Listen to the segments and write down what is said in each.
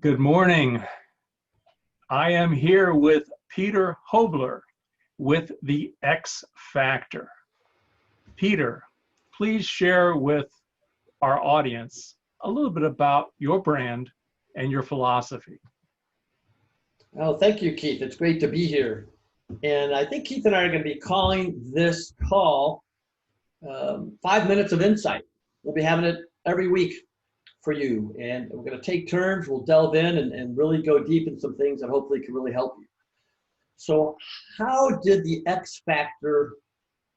Good morning. I am here with Peter Hobler with the X Factor. Peter, please share with our audience a little bit about your brand and your philosophy. Oh, thank you, Keith. It's great to be here. And I think Keith and I are going to be calling this call 5 minutes of insight. We'll be having it every week for you. And we're going to take turns. We'll delve in and really go deep in some things that hopefully can really help you. So how did the X Factor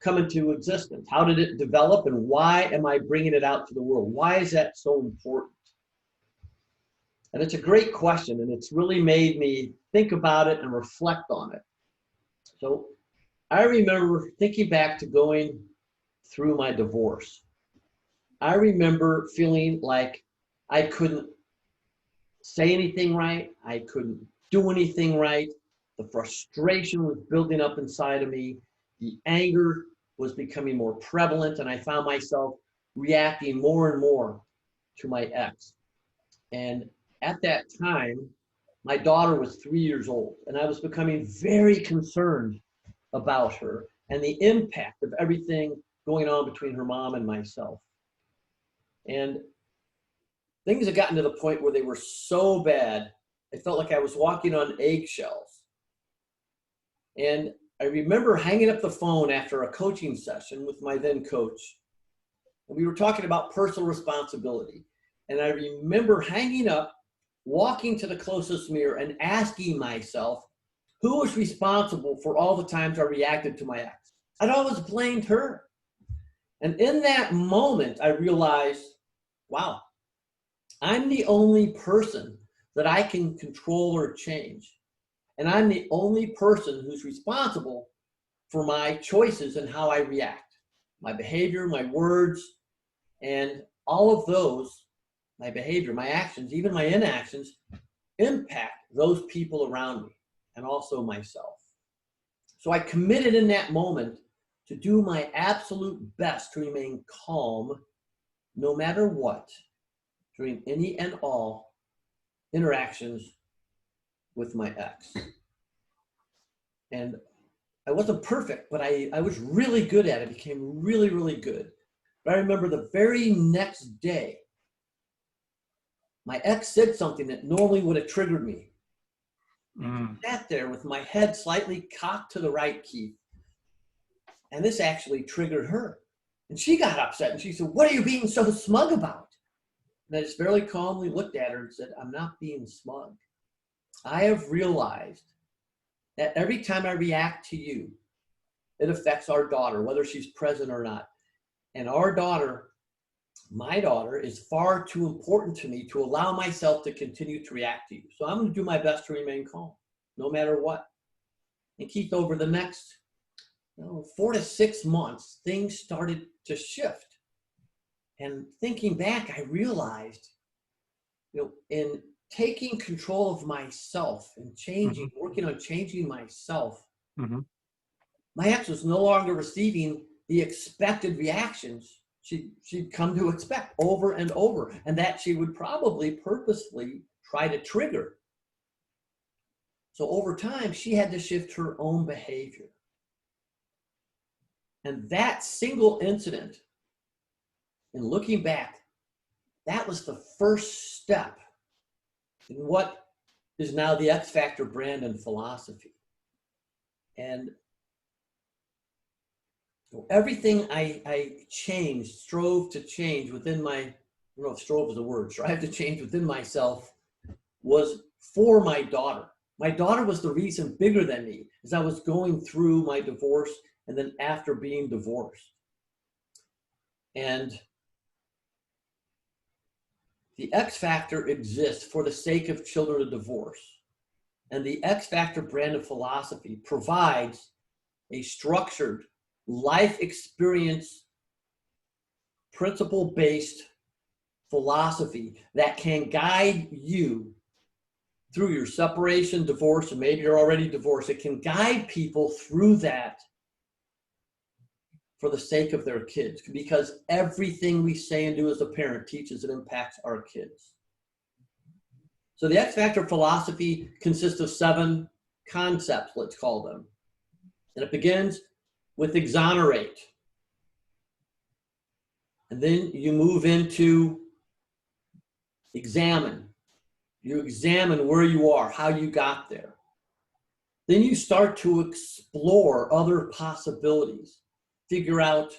come into existence? How did it develop? And why am I bringing it out to the world? Why is that so important? And it's a great question, and it's really made me think about it and reflect on it. So I remember thinking back to going through my divorce. I remember feeling like I couldn't say anything right. I couldn't do anything right. The frustration was building up inside of me. The anger was becoming more prevalent, and I found myself reacting more and more to my ex. And at that time, my daughter was 3 years old, and I was becoming very concerned about her and the impact of everything going on between her mom and myself. And things had gotten to the point where they were so bad, I felt like I was walking on eggshells. And I remember hanging up the phone after a coaching session with my then coach, and we were talking about personal responsibility. And I remember hanging up, walking to the closest mirror and asking myself, who was responsible for all the times I reacted to my ex? I'd always blamed her. And in that moment, I realized, wow, I'm the only person that I can control or change. And I'm the only person who's responsible for my choices and how I react. My behavior, my words, and all of those, my behavior, my actions, even my inactions, impact those people around me and also myself. So I committed in that moment to do my absolute best to remain calm no matter what during any and all interactions with my ex. And I wasn't perfect, but I was really good at it. It became really, really good. But I remember the very next day, my ex said something that normally would have triggered me. I sat there with my head slightly cocked to the right, Keith. And this actually triggered her. And she got upset and she said, "What are you being so smug about?" And I just very calmly looked at her and said, "I'm not being smug. I have realized that every time I react to you, it affects our daughter, whether she's present or not. And our daughter, my daughter, is far too important to me to allow myself to continue to react to you. So I'm going to do my best to remain calm, no matter what." And Keith, over the next 4 to 6 months, things started to shift. And thinking back, I realized, in taking control of myself and changing, working on changing myself, my ex was no longer receiving the expected reactions she'd come to expect over and over, and that she would probably purposefully try to trigger. So over time, she had to shift her own behavior. And that single incident, in looking back, that was the first step in what is now the X Factor brand and philosophy. And everything I changed, strove to change within my, I don't know if strove is a word, strive to change within myself, was for my daughter. My daughter was the reason bigger than me as I was going through my divorce and then after being divorced. And the X Factor exists for the sake of children of divorce. And the X Factor brand of philosophy provides a structured life experience, principle-based philosophy that can guide you through your separation, divorce, and maybe you're already divorced. It can guide people through that for the sake of their kids, because everything we say and do as a parent teaches and impacts our kids. So the EXFactor philosophy consists of 7 concepts, let's call them. And it begins with exonerate. And then you move into examine. You examine where you are, how you got there. Then you start to explore other possibilities, figure out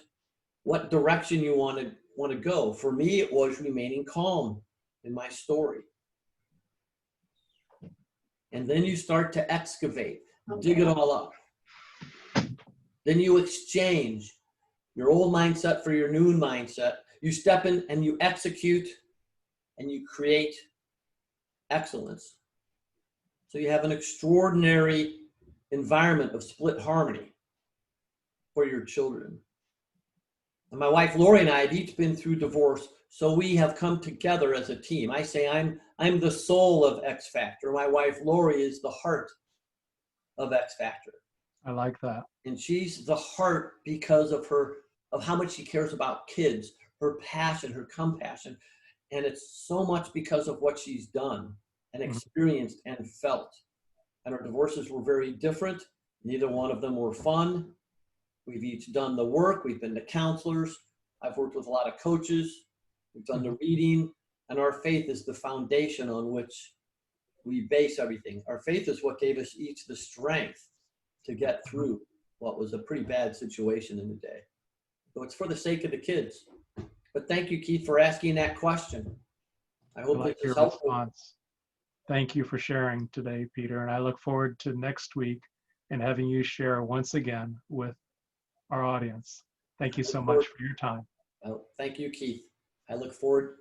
what direction you want to go. For me, it was remaining calm in my story. And then you start to excavate, dig it all up. Then you exchange your old mindset for your new mindset. You step in and you execute and you create excellence. So you have an extraordinary environment of split harmony for your children. And my wife Lori and I have each been through divorce, so we have come together as a team. I say I'm the soul of EXFactor. My wife Lori is the heart of EXFactor. I like that. And she's the heart because of how much she cares about kids, her passion, her compassion. And it's so much because of what she's done and experienced and felt. And our divorces were very different. Neither one of them were fun. We've each done the work. We've been to counselors. I've worked with a lot of coaches. We've done the reading. And our faith is the foundation on which we base everything. Our faith is what gave us each the strength to get through what was a pretty bad situation in the day. So it's for the sake of the kids. But thank you, Keith, for asking that question. I hope like this is your helpful. response. Thank you for sharing today, Peter. And I look forward to next week and having you share once again with our audience. Thank you so much for your time. Oh, thank you, Keith. I look forward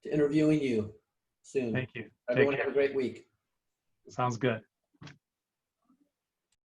to interviewing you soon. Thank you. Everyone have a great week. Sounds good.